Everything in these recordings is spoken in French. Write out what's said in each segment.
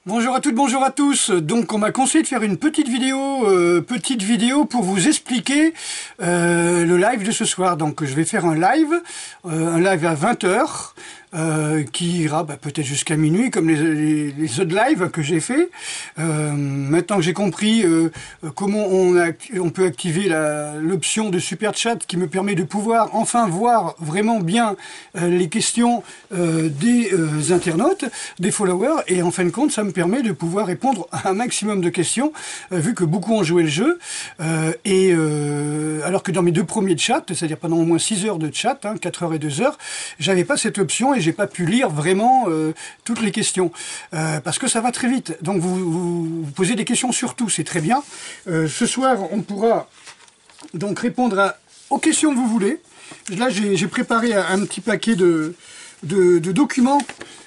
Bonjour à toutes, bonjour à tous. Donc on m'a conseillé de faire une petite vidéo pour vous expliquer le live de ce soir. Donc je vais faire un live à 20h. Qui ira peut-être jusqu'à minuit comme les autres lives que j'ai fait. Maintenant que j'ai compris comment on peut activer l'option de super chat qui me permet de pouvoir enfin voir vraiment bien les questions des internautes, des followers, et en fin de compte ça me permet de pouvoir répondre à un maximum de questions vu que beaucoup ont joué le jeu alors que dans mes deux premiers chats, c'est-à-dire pendant au moins 6 heures de chat, 4 heures et 2 heures, j'avais pas cette option et j'ai pas pu lire vraiment toutes les questions parce que ça va très vite. Donc vous posez des questions sur tout, c'est très bien. Ce soir, on pourra donc répondre aux questions que vous voulez. Là, j'ai préparé un petit paquet de documents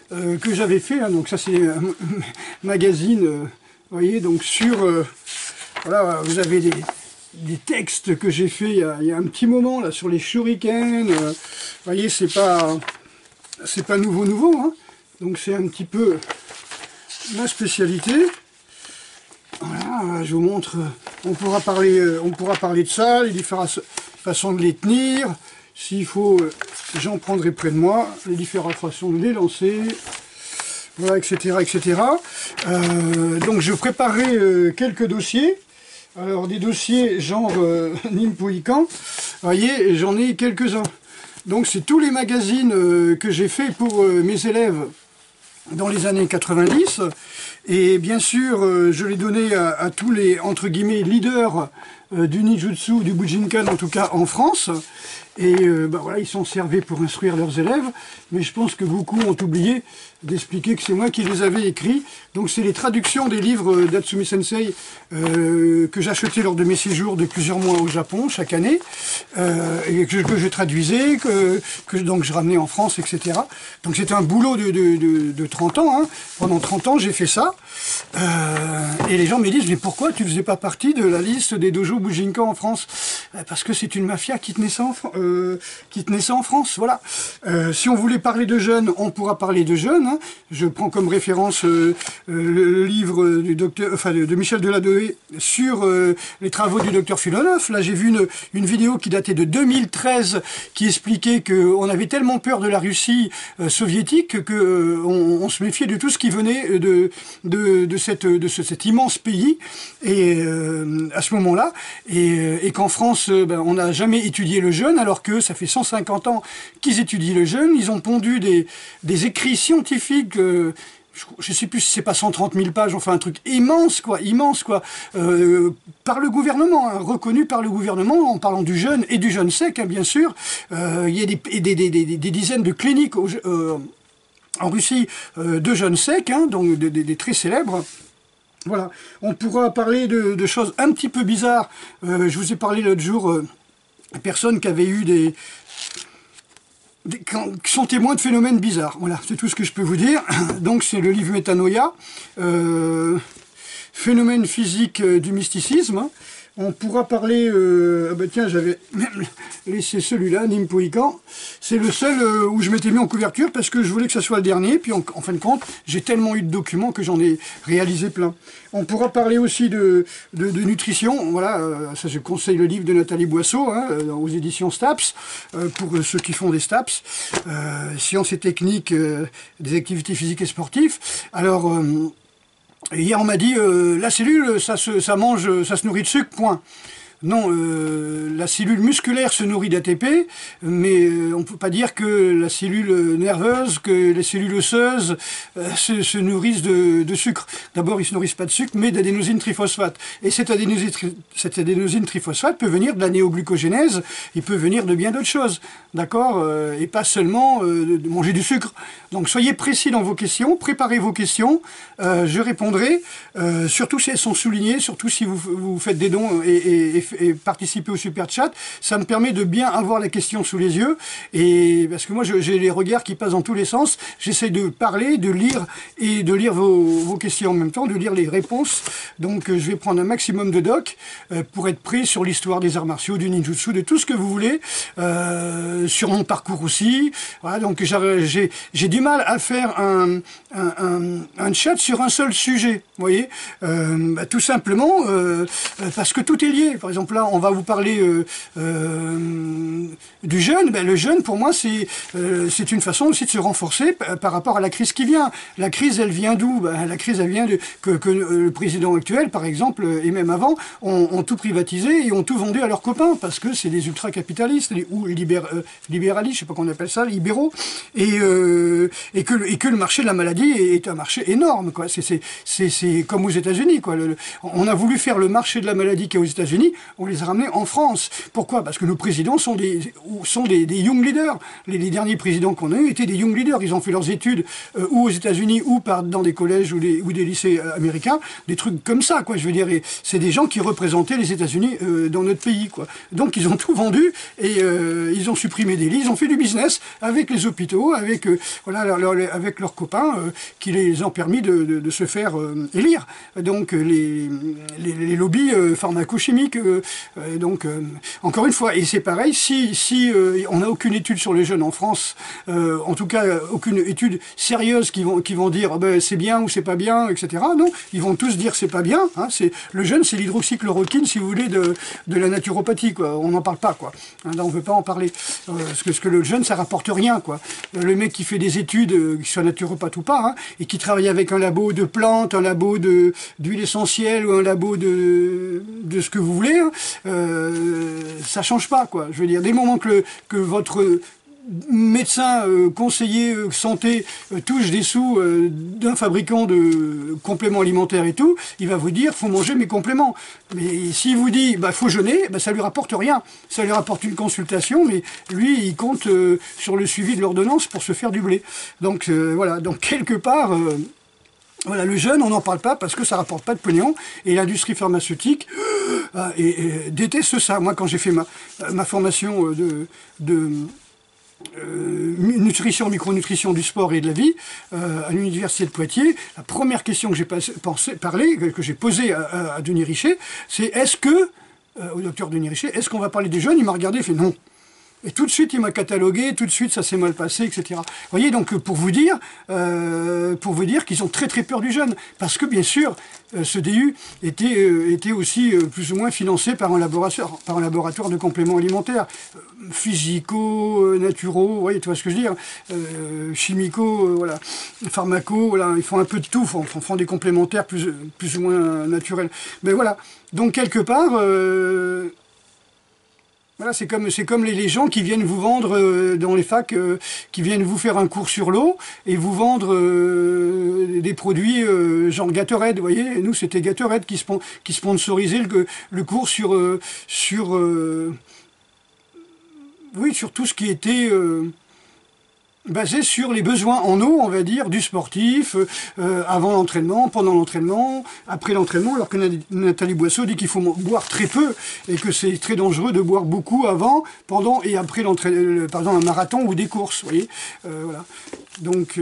que j'avais fait. Donc ça, c'est un magazine, vous voyez, donc sur... voilà, vous avez des textes que j'ai fait il y a un petit moment là sur les shurikens. Vous voyez, c'est pas nouveau, hein. Donc c'est un petit peu ma spécialité. Voilà, je vous montre. On pourra parler de ça, les différentes façons de les tenir. S'il faut, j'en prendrai près de moi. Les différentes façons de les lancer. Voilà, etc., etc. Donc je préparerai quelques dossiers. Alors des dossiers genre Nimpoïcan. Vous voyez, j'en ai quelques-uns. Donc c'est tous les magazines que j'ai fait pour mes élèves dans les années 90. Et bien sûr, je l'ai donné à tous les, entre guillemets, leaders du Ninjutsu, du Bujinkan, en tout cas en France. Et voilà, ils s'en servaient pour instruire leurs élèves. Mais je pense que beaucoup ont oublié d'expliquer que c'est moi qui les avais écrits. Donc c'est les traductions des livres d'Atsumi Sensei que j'achetais lors de mes séjours de plusieurs mois au Japon chaque année, et que je traduisais, que donc je ramenais en France, etc. Donc c'était un boulot de 30 ans. Hein. Pendant 30 ans, j'ai fait ça. Et les gens me disent, mais pourquoi tu faisais pas partie de la liste des dojos Bujinkan en France? Parce que c'est une mafia qui tenait ça en France, voilà. Si on voulait parler de jeunes, on pourra parler de jeunes. Hein. Je prends comme référence le livre du docteur, de Michel Deladoé sur les travaux du docteur Filonov. Là, j'ai vu une vidéo qui datait de 2013 qui expliquait qu'on avait tellement peur de la Russie soviétique que on se méfiait de tout ce qui venait de cet immense pays. Et à ce moment-là, et qu'en France, on n'a jamais étudié le jeune, alors que ça fait 150 ans qu'ils étudient le jeune. Ils ont pondu des écrits scientifiques, je sais plus si c'est pas 130 000 pages, enfin un truc immense quoi, par le gouvernement, hein, reconnu par le gouvernement, en parlant du jeune et du jeune sec, hein, bien sûr. Il y a des dizaines de cliniques en Russie de jeunes secs, hein, donc des très célèbres. Voilà, on pourra parler de choses un petit peu bizarres. Je vous ai parlé l'autre jour, personnes qui avaient eu qui sont témoins de phénomènes bizarres. Voilà, c'est tout ce que je peux vous dire. Donc c'est le livre Métanoïa, phénomène physique du mysticisme. On pourra parler... tiens, j'avais même laissé celui-là, Nimpoïcan. C'est le seul où je m'étais mis en couverture parce que je voulais que ça soit le dernier. Puis en fin de compte, j'ai tellement eu de documents que j'en ai réalisé plein. On pourra parler aussi de nutrition. Voilà, ça je conseille le livre de Nathalie Boisseau, hein, aux éditions STAPS, pour ceux qui font des STAPS. Sciences et techniques des activités physiques et sportives. Alors... hier, on m'a dit, la cellule, ça se nourrit de sucre, point. Non, la cellule musculaire se nourrit d'ATP, mais on ne peut pas dire que la cellule nerveuse, que les cellules osseuses se nourrissent de sucre. D'abord, ils ne se nourrissent pas de sucre, mais d'adénosine triphosphate. Et cette adénosine triphosphate peut venir de la néoglucogénèse, il peut venir de bien d'autres choses, d'accord, et pas seulement de manger du sucre. Donc soyez précis dans vos questions, préparez vos questions, je répondrai, surtout si elles sont soulignées, surtout si vous faites des dons et et participer au super chat. Ça me permet de bien avoir la question sous les yeux. Et parce que moi, j'ai les regards qui passent dans tous les sens. J'essaie de parler, de lire et de lire vos questions en même temps, de lire les réponses. Donc, je vais prendre un maximum de docs pour être prêt sur l'histoire des arts martiaux, du ninjutsu, de tout ce que vous voulez, sur mon parcours aussi. Voilà, donc j'ai du mal à faire un chat sur un seul sujet, vous voyez, tout simplement parce que tout est lié. Par exemple, là, on va vous parler du jeûne. Le jeûne, pour moi, c'est une façon aussi de se renforcer par rapport à la crise qui vient. La crise, elle vient d'où? La crise, elle vient que le président actuel, par exemple, et même avant, ont tout privatisé et ont tout vendu à leurs copains, parce que c'est des ultra-capitalistes, ou libéralistes, je sais pas comment on appelle ça, libéraux, et que le marché de la maladie est un marché énorme, quoi. C'est comme aux États-Unis, quoi. On a voulu faire le marché de la maladie qu'il y a aux États-Unis, on les a ramenés en France. Pourquoi? Parce que nos présidents sont des young leaders. Les derniers présidents qu'on a eus étaient des young leaders. Ils ont fait leurs études ou aux États-Unis ou dans des collèges ou des lycées américains, des trucs comme ça, quoi. Je veux dire, c'est des gens qui représentaient les États-Unis dans notre pays, quoi. Donc ils ont tout vendu et ils ont supprimé des lits, ils ont fait du business avec les hôpitaux, avec avec leurs copains qui les ont permis de se faire élire. Donc les lobbies pharmacochimiques. Donc encore une fois, et c'est pareil, si on n'a aucune étude sur les jeunes en France, en tout cas aucune étude sérieuse qui vont dire c'est bien ou c'est pas bien, etc. Non, ils vont tous dire c'est pas bien. Hein, le jeûne, c'est l'hydroxychloroquine, si vous voulez, de la naturopathie, quoi. On n'en parle pas, quoi. Hein, là, on veut pas en parler. Parce que le jeûne, ça rapporte rien, quoi. Le mec qui fait des études, qu'il soit naturopathe ou pas, hein, et qui travaille avec un labo de plantes, un labo d'huile essentielle ou un labo de ce que vous voulez, hein, ça change pas, quoi. Je veux dire, dès le moment que votre médecin, conseiller santé touche des sous d'un fabricant de compléments alimentaires et tout, il va vous dire faut manger mes compléments. Mais s'il vous dit faut jeûner, ça lui rapporte rien. Ça lui rapporte une consultation, mais lui il compte sur le suivi de l'ordonnance pour se faire du blé. Donc voilà, donc quelque part voilà, le jeûne, on n'en parle pas parce que ça rapporte pas de pognon, et l'industrie pharmaceutique déteste ça. Moi, quand j'ai fait ma formation de nutrition, micronutrition du sport et de la vie à l'université de Poitiers, la première question que j'ai posée à Denis Richet, c'est au docteur Denis Richet, est-ce qu'on va parler des jeunes? Il m'a regardé, il fait non. Et tout de suite, il m'a catalogué, tout de suite, ça s'est mal passé, etc. Vous voyez, donc, pour vous dire qu'ils ont très très peur du jeûne. Parce que, bien sûr, ce DU était aussi plus ou moins financé par un laboratoire de compléments alimentaires. Physico, naturaux, vous voyez, tu vois ce que je veux dire, chimico, voilà, pharmaco, voilà, ils font un peu de tout, font des complémentaires plus ou moins naturels. Mais voilà, donc quelque part... Voilà, c'est comme les gens qui viennent vous vendre dans les facs, qui viennent vous faire un cours sur l'eau et vous vendre des produits genre Gatorade, vous voyez. Et nous, c'était Gatorade qui sponsorisait le cours sur tout ce qui était basé sur les besoins en eau, on va dire, du sportif, avant l'entraînement, pendant l'entraînement, après l'entraînement, alors que Nathalie Boisseau dit qu'il faut boire très peu et que c'est très dangereux de boire beaucoup avant, pendant et après l'entraînement, par exemple un marathon ou des courses, vous voyez. Voilà. Donc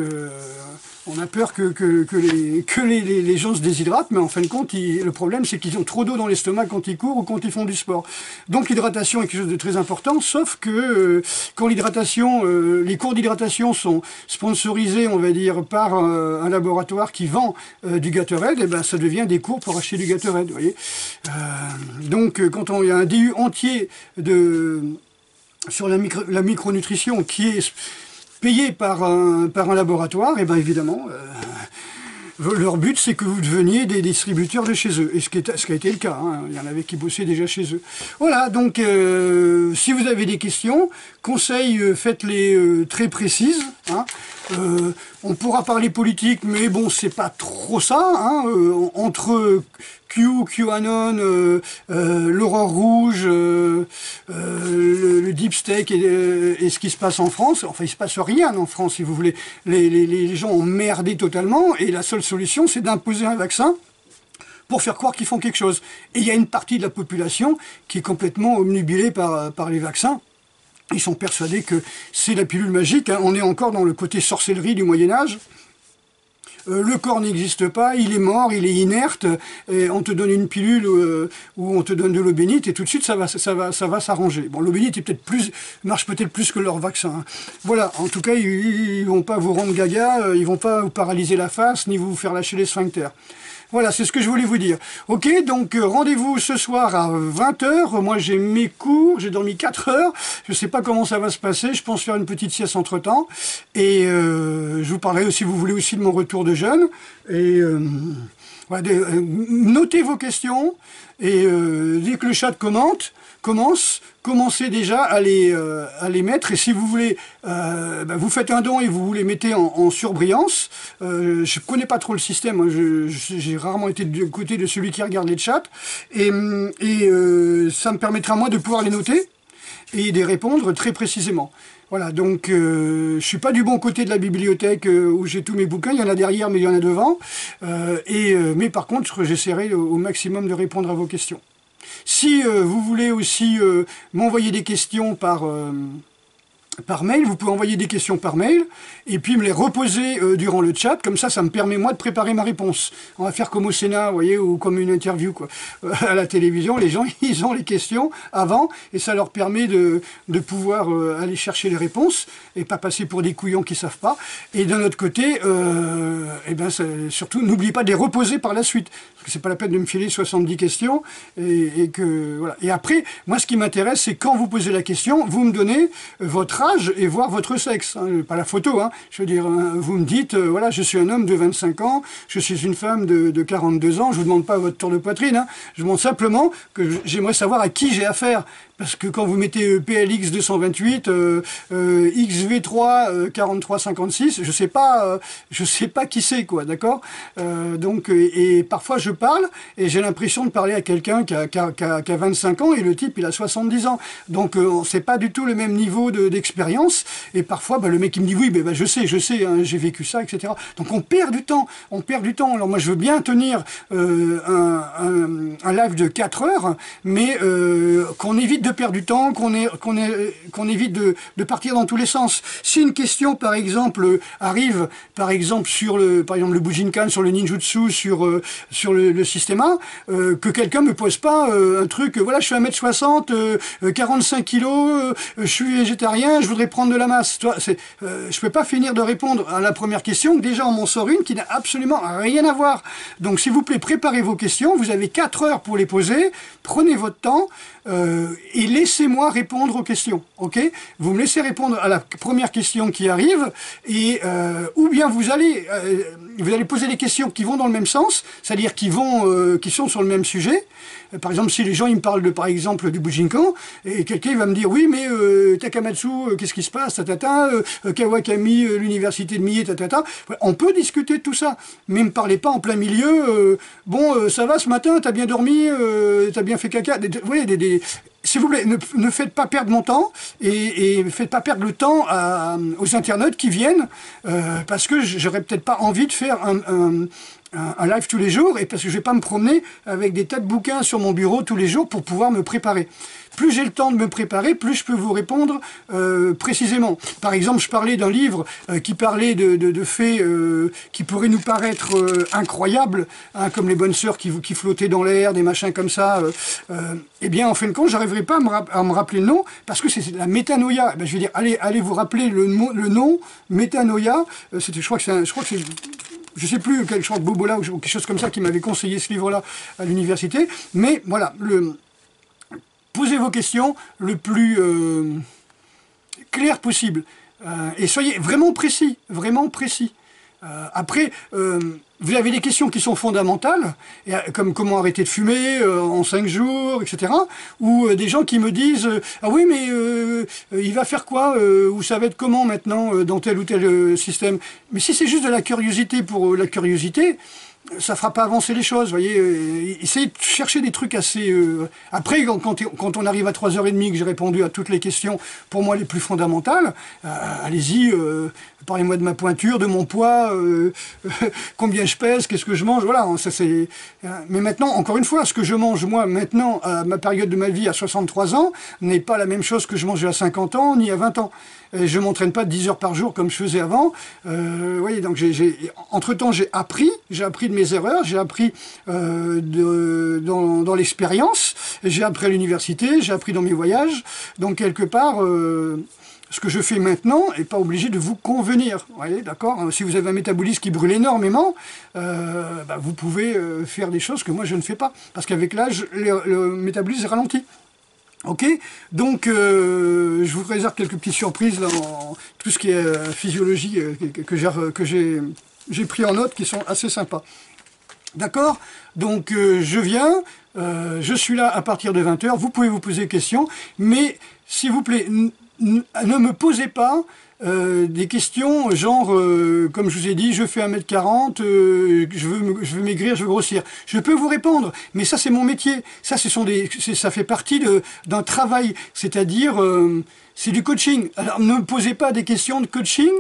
on a peur que les gens se déshydratent, mais en fin de compte, le problème c'est qu'ils ont trop d'eau dans l'estomac quand ils courent ou quand ils font du sport. Donc l'hydratation est quelque chose de très important, sauf que quand l'hydratation, les cours d'hydratation sont sponsorisés, on va dire, par un laboratoire qui vend du Gatorade, et ça devient des cours pour acheter du Gatorade, vous voyez. Donc quand il y a un DU entier sur la micronutrition qui est payé par un laboratoire, et évidemment, leur but c'est que vous deveniez des distributeurs de chez eux, et ce qui a été le cas, hein. Il y en avait qui bossaient déjà chez eux. Voilà, donc si vous avez des questions, conseils, faites-les très précises, hein. On pourra parler politique, mais bon, c'est pas trop ça, hein. Entre QAnon, l'aurore rouge, le deep state et ce qui se passe en France, enfin il se passe rien en France si vous voulez, les gens ont merdé totalement et la seule solution c'est d'imposer un vaccin pour faire croire qu'ils font quelque chose. Et il y a une partie de la population qui est complètement omnubilée par les vaccins. Ils sont persuadés que c'est la pilule magique, hein. On est encore dans le côté sorcellerie du Moyen-Âge. Le corps n'existe pas, il est mort, il est inerte, et on te donne une pilule où on te donne de l'eau bénite et tout de suite ça va s'arranger. Bon, l'eau bénite marche peut-être plus que leur vaccin, hein. Voilà, en tout cas ils vont pas vous rendre gaga, ils vont pas vous paralyser la face ni vous faire lâcher les sphincters. Voilà, c'est ce que je voulais vous dire. Ok, donc rendez-vous ce soir à 20 h. Moi j'ai mes cours, j'ai dormi 4 heures. Je sais pas comment ça va se passer. Je pense faire une petite sieste entre temps. Et je vous parlerai, si vous voulez, aussi de mon retour de jeûne. Et voilà, notez vos questions. Et dès que le chat commencez déjà à les mettre. Et si vous voulez, vous faites un don et vous les mettez en surbrillance. Je connais pas trop le système, hein. J'ai rarement été du côté de celui qui regarde les chats. Et ça me permettra moi de pouvoir les noter et de répondre très précisément. Voilà, donc je suis pas du bon côté de la bibliothèque où j'ai tous mes bouquins, il y en a derrière mais il y en a devant. Mais par contre, j'essaierai au maximum de répondre à vos questions. Si vous voulez aussi m'envoyer des questions par mail, vous pouvez envoyer des questions par mail et puis me les reposer durant le chat, comme ça me permet moi de préparer ma réponse. On va faire comme au Sénat, vous voyez, ou comme une interview quoi. À la télévision, les gens ils ont les questions avant et ça leur permet de pouvoir aller chercher les réponses et pas passer pour des couillons qui savent pas. Et d'un autre côté, surtout n'oubliez pas de les reposer par la suite, parce que c'est pas la peine de me filer 70 questions et que voilà. Et après, moi ce qui m'intéresse, c'est quand vous posez la question, vous me donnez votre âge et voir votre sexe, hein, pas la photo, hein. Je veux dire, vous me dites, voilà, je suis un homme de 25 ans, je suis une femme de 42 ans, je vous demande pas votre tour de poitrine, hein. Je vous demande simplement que j'aimerais savoir à qui j'ai affaire. Parce que quand vous mettez PLX 228, XV3 4356, je sais pas qui c'est quoi, d'accord. Donc et parfois je parle et j'ai l'impression de parler à quelqu'un qui a 25 ans et le type il a 70 ans. Donc c'est pas du tout le même niveau d'expérience. Et parfois le mec il me dit oui, je sais, hein, j'ai vécu ça, etc. Donc on perd du temps. Alors moi je veux bien tenir un live de 4 heures, mais qu'on évite de perdre du temps, qu'on évite de partir dans tous les sens. Si une question, par exemple, arrive, par exemple le Bujinkan, sur le ninjutsu, sur le système A, que quelqu'un me pose pas un truc, voilà, je fais 1m60, 45 kilos, je suis végétarien, je voudrais prendre de la masse. Je peux pas finir de répondre à la première question, déjà on m'en sort une qui n'a absolument rien à voir. Donc s'il vous plaît, préparez vos questions, vous avez 4 heures pour les poser, prenez votre temps, et laissez-moi répondre aux questions, ok? Vous me laissez répondre à la première question qui arrive, et ou bien vous allez poser des questions qui vont dans le même sens, c'est-à-dire qui sont sur le même sujet. Par exemple, si les gens ils me parlent par exemple du Bujinkan, et quelqu'un va me dire oui mais Takamatsu, qu'est-ce qui se passe, Kawakami, l'université de Mie, on peut discuter de tout ça, mais me parlez pas en plein milieu. Ça va ce matin, t'as bien dormi, t'as bien fait caca. Vous voyez, s'il vous plaît, ne faites pas perdre mon temps et ne faites pas perdre le temps aux internautes qui viennent, parce que j'aurais peut-être pas envie de faire un live tous les jours, et parce que je vais pas me promener avec des tas de bouquins sur mon bureau tous les jours pour pouvoir me préparer. Plus j'ai le temps de me préparer, plus je peux vous répondre précisément. Par exemple, je parlais d'un livre qui parlait de faits qui pourraient nous paraître incroyables, hein, comme les bonnes sœurs qui flottaient dans l'air, des machins comme ça. Eh bien, en fin de compte, j'arriverai pas à me rappeler le nom, parce que c'est la métanoïa. Je vais dire, allez vous rappeler le nom métanoïa. Je crois que c'est je sais plus, quelque chose de Bobola ou quelque chose comme ça qui m'avait conseillé ce livre-là à l'université. Mais voilà, posez vos questions le plus clair possible. Et soyez vraiment précis, vraiment précis. Après, vous avez des questions qui sont fondamentales, comme comment arrêter de fumer en 5 jours, etc. Ou des gens qui me disent ah oui, mais il va faire quoi, ou ça va être comment maintenant dans tel ou tel système. Mais si c'est juste de la curiosité pour la curiosité, ça fera pas avancer les choses, vous voyez. Essayez de chercher des trucs assez... Après, quand on arrive à 3h30, que j'ai répondu à toutes les questions, pour moi, les plus fondamentales, allez-y, parlez-moi de ma pointure, de mon poids, combien je pèse, qu'est-ce que je mange, voilà. Ça, c'est... Mais maintenant, encore une fois, ce que je mange, moi, maintenant, à ma période de ma vie, à 63 ans, n'est pas la même chose que je mangeais à 50 ans, ni à 20 ans. Et je ne m'entraîne pas 10 heures par jour comme je faisais avant. Oui, donc entre-temps, j'ai appris de mes erreurs, j'ai appris dans l'expérience, j'ai appris à l'université, j'ai appris dans mes voyages. Donc, quelque part, ce que je fais maintenant n'est pas obligé de vous convenir. Vous voyez, d'accord ? Si vous avez un métabolisme qui brûle énormément, vous pouvez faire des choses que moi, je ne fais pas. Parce qu'avec l'âge, le métabolisme ralentit. Ok, donc je vous réserve quelques petites surprises là, en tout ce qui est physiologie que j'ai pris en note, qui sont assez sympas. D'accord? Donc je viens, je suis là à partir de 20 h, vous pouvez vous poser des questions, mais s'il vous plaît, ne me posez pas des questions genre, comme je vous ai dit, je fais 1m40, je veux maigrir, je veux grossir. Je peux vous répondre, mais ça c'est mon métier. Ça, ça fait partie d'un travail, c'est-à-dire, c'est du coaching. Alors ne me posez pas des questions de coaching,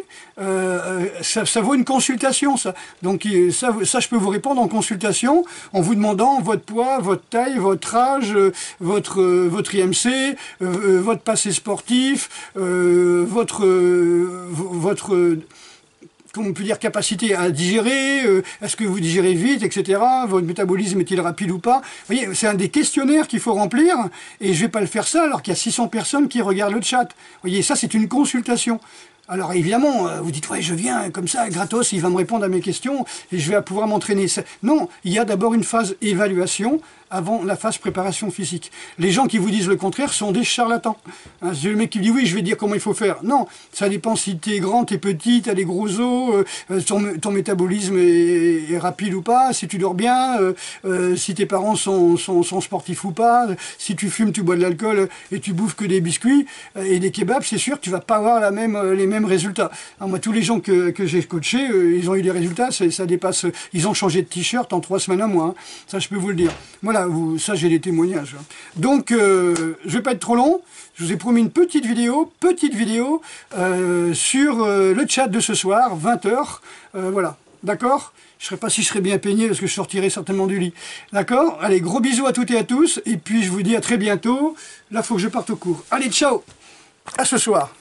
ça vaut une consultation, ça. Donc ça, je peux vous répondre en consultation, en vous demandant votre poids, votre taille, votre âge, votre IMC, votre passé sportif, votre comment on peut dire, capacité à digérer, est-ce que vous digérez vite, etc. Votre métabolisme est-il rapide ou pas? Vous voyez, c'est un des questionnaires qu'il faut remplir, et je ne vais pas le faire ça alors qu'il y a 600 personnes qui regardent le chat. Vous voyez, ça c'est une consultation. Alors évidemment, vous dites, ouais, je viens comme ça, gratos, il va me répondre à mes questions, et je vais pouvoir m'entraîner. Non, il y a d'abord une phase évaluation avant la phase préparation physique. Les gens qui vous disent le contraire sont des charlatans. Hein, c'est le mec qui dit, oui, je vais dire comment il faut faire. Non, ça dépend si tu es grand, tu es petit, tu as des gros os, ton métabolisme est rapide ou pas, si tu dors bien, si tes parents sont sportifs ou pas, si tu fumes, tu bois de l'alcool et tu bouffes que des biscuits et des kebabs, c'est sûr que tu vas pas avoir les mêmes résultats. Alors, moi, tous les gens que j'ai coachés, ils ont eu des résultats, ça dépasse, ils ont changé de t-shirt en 3 semaines à moi, hein. Ça je peux vous le dire. Voilà, ça j'ai des témoignages. Donc, je vais pas être trop long, je vous ai promis une petite vidéo sur le chat de ce soir, 20 h, voilà, d'accord? Je ne sais pas si je serai bien peigné parce que je sortirai certainement du lit. D'accord? Allez, gros bisous à toutes et à tous, et puis je vous dis à très bientôt. Là, il faut que je parte au cours. Allez, ciao! À ce soir!